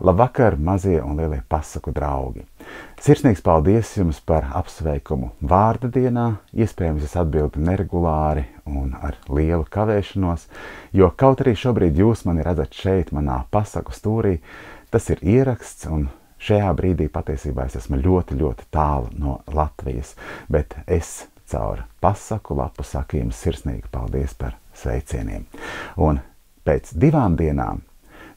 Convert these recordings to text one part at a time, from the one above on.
Labvakar, mazie un lielie pasaku draugi! Sirsnīgs paldies jums par apsveikumu vārda dienā. Iespējams, es atbildu neregulāri un ar lielu kavēšanos, jo kaut arī šobrīd jūs mani redzat šeit, manā pasaku stūrī, tas ir ieraksts, un šajā brīdī patiesībā es esmu ļoti, ļoti tālu no Latvijas, bet es caur pasaku lapu saku jums sirsnīgi paldies par sveicieniem. Un pēc 2 dienām,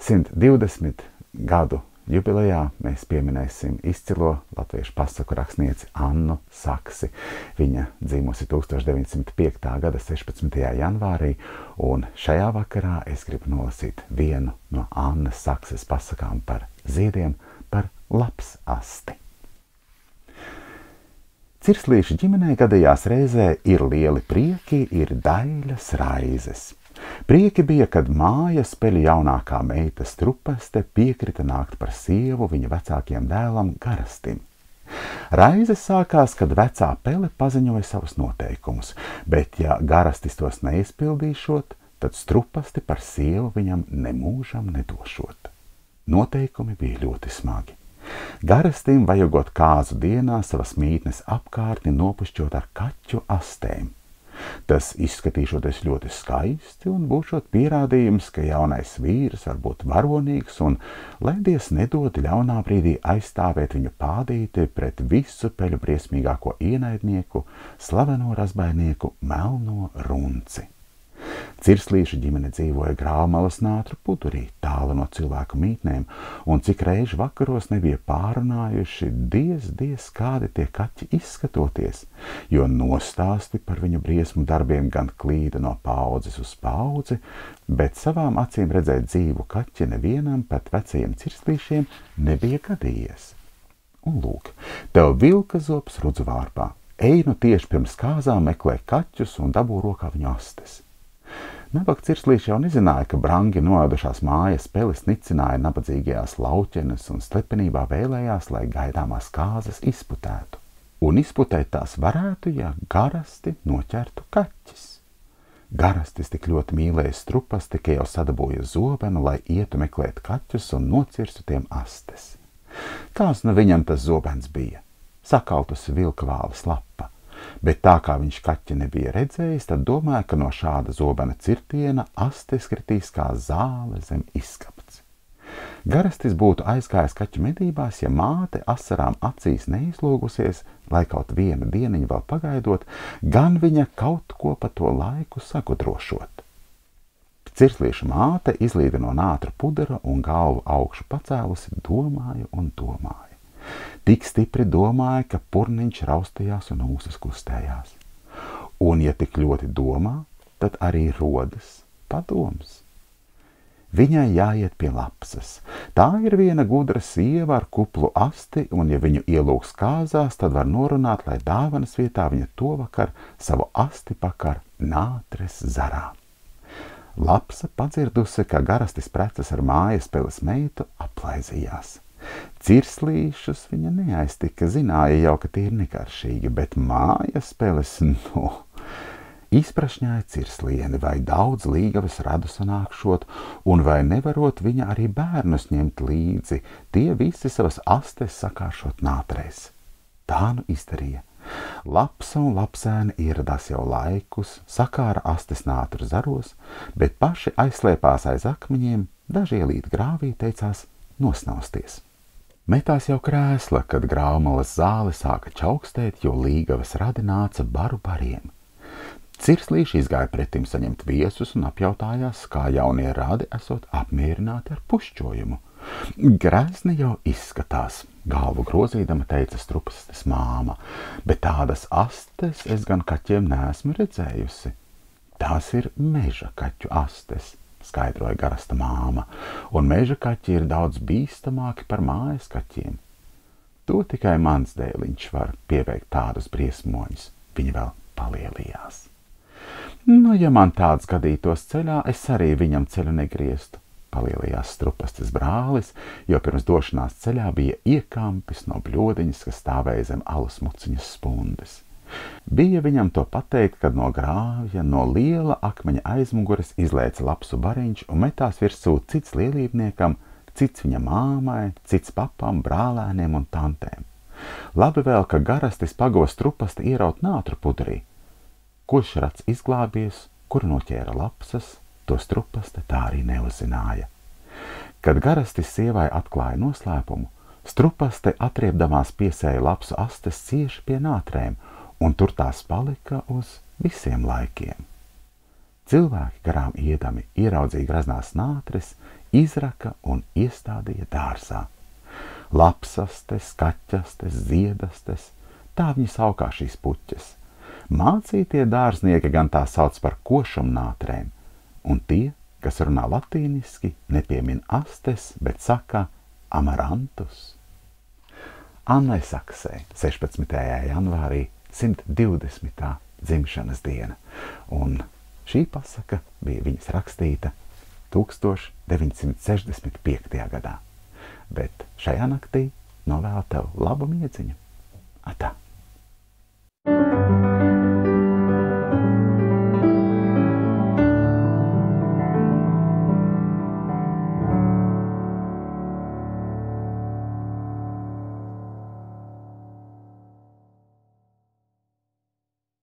120 gadu jubilejā, mēs pieminēsim izcilo latviešu pasaku rakstnieci Annu Saksi. Viņa dzīvosi 1905. gada 16. janvārī, un šajā vakarā es gribu nolasīt vienu no Annas Sakses pasakām par ziediem, par lapsasti. Cirslīšu ģimenē gadījās reizē ir lieli prieki, ir daļas raizes. Prieki bija, kad mājas peļu jaunākā meita Strupaste piekrita nākt par sievu viņa vecākiem dēlam Garastim. Raizes sākās, kad vecā pele paziņoja savus noteikumus, bet ja Garastis tos neizpildīšot, tad Strupasti par sievu viņam nemūžam nedošot. Noteikumi bija ļoti smagi. Garastim vajagot kāzu dienā savas mītnes apkārtni nopušķot ar kaķu astēm. Tas izskatīšoties ļoti skaisti un būšot pierādījums, ka jaunais vīrs var būt varonīgs un, lai Dievs nedod ļaunā brīdī aizstāvēt viņu pādīti pret visu peļu briesmīgāko ienaidnieku, slaveno razbainieku Melno Runci. Cirslīšu ģimene dzīvoja Grāvmalas Nātru pudurī, tālu no cilvēku mītnēm, un cik reiži vakaros nebija pārunājuši diez kādi tie kaķi izskatoties, jo nostāsti par viņu briesmu darbiem gan klīda no paudzes uz paudzi, bet savām acīm redzēt dzīvu kaķi nevienam pat vecajiem cirslīšiem nebija gadījies. Un lūk, tev vilka zobs rudzu vārpā, ej nu tieši pirms kāzām meklē kaķus un dabū rokā viņu astes. Nabaga cirslīši jau nezināja, ka brangi noēdušās mājas peles nicināja nabadzīgajās lauķenes un slepenībā vēlējās, lai gaidāmās kāzas izputētu. Un izputēt tās varētu, ja Garasti noķertu kaķis. Garastis tik ļoti mīlēja Strupasti, ka jau sadabūja zobenu, lai ietu meklēt kaķus un nocirstu tiem astes. Kāds no viņam tas zobens bija? Sakaltusi vilka vāles lapa. Bet tā kā viņš kaķi nebija redzējis, tad domāja, ka no šāda zobena cirtiena astes kritīs kā zāle zem izskapts. Garastis būtu aizgājis kaķu medībās, ja māte asarām acīs neizlūgusies, lai kaut vienu dieniņu vēl pagaidot, gan viņa kaut ko pa to laiku sagudrošot. Cirslīšu māte izlīda no nātra pudara un galvu augšu pacēlusi domāja un domāja. Tik stipri domāja, ka purniņš raustījās un ūsas kustējās. Un, ja tik ļoti domā, tad arī rodas padoms. Viņai jāiet pie lapsas. Tā ir viena gudra sieva ar kuplu asti, un, ja viņu ielūgs kāzās, tad var norunāt, lai dāvanas vietā viņa to vakar savu asti pakar nātres zarā. Lapsa padzirdusi, ka Garastis precas ar mājas peles meitu, aplaizījās. Cirslīšus viņa neaiztika, zināja jau, ka tie ir negaršīgi, bet mājas peles, izprašņāja cirslieni, vai daudz līgavas radu sanākšot, un vai nevarot viņa arī bērnus ņemt līdzi, tie visi savas astes sakāršot nātrēs. Tā nu izdarīja. Lapsa un lapsēni ieradās jau laikus, sakāra astes nātru zaros, bet paši aizslēpās aiz akmeņiem, daži ielīt grāvī, teicās nosnausties. Metās jau krēsla, kad Grāvmalas zāle sāka čaukstēt, jo līgavas radi nāca baru bariem. Cirslīši izgāja pretim saņemt viesus un apjautājās, kā jaunie radi esot apmierināti ar pušķojumu. Grezni jau izskatās, galvu grozīdama teica Strupastes māma, bet tādas astes es gan kaķiem neesmu redzējusi. Tās ir meža kaķu astes, skaidroja Garasta māma, un meža kaķi ir daudz bīstamāki par mājas kaķiem. To tikai mans dēliņš var pieveikt tādus briesmoņus, viņa vēl palielījās. Nu, ja man tāds gadītos ceļā, es arī viņam ceļu negrieztu, palielījās Strupastes brālis, jo pirms došanās ceļā bija iekampis no bļodiņas, kas stāvēja zem alus muciņas spundes. Bija viņam to pateikt, kad no grāvja, no liela akmeņa aizmugures izlēca lapsu bariņš un metās virsū cits lielībniekam, cits viņa māmai, cits papam, brālēniem un tantēm. Labi vēl, ka garastis pagos Strupasta ieraut nātru pudrī. Kurš rats izglābies, kuru noķēra lapsas, to Strupasta tā arī neuzzināja. Kad garastis sievai atklāja noslēpumu, Strupaste atriebdamās piesēja lapsu astes cieši pie nātrēm, un tur tās palika uz visiem laikiem. Cilvēki garām iedami ieraudzīja graznās nātris, izraka un iestādīja dārzā. Lapsastes, kaķastes, ziedastes, tā viņi saukā šīs puķes. Mācītie dārznieki gan tā sauc par košumnātrēm, un tie, kas runā latīniski, nepiemin astes, bet saka amarantus. Annai Saksei 16. janvārī 120. dzimšanas diena, un šī pasaka bija viņas rakstīta 1965. gadā. Bet šajā naktī novēlu tev labu miedziņu. Atā!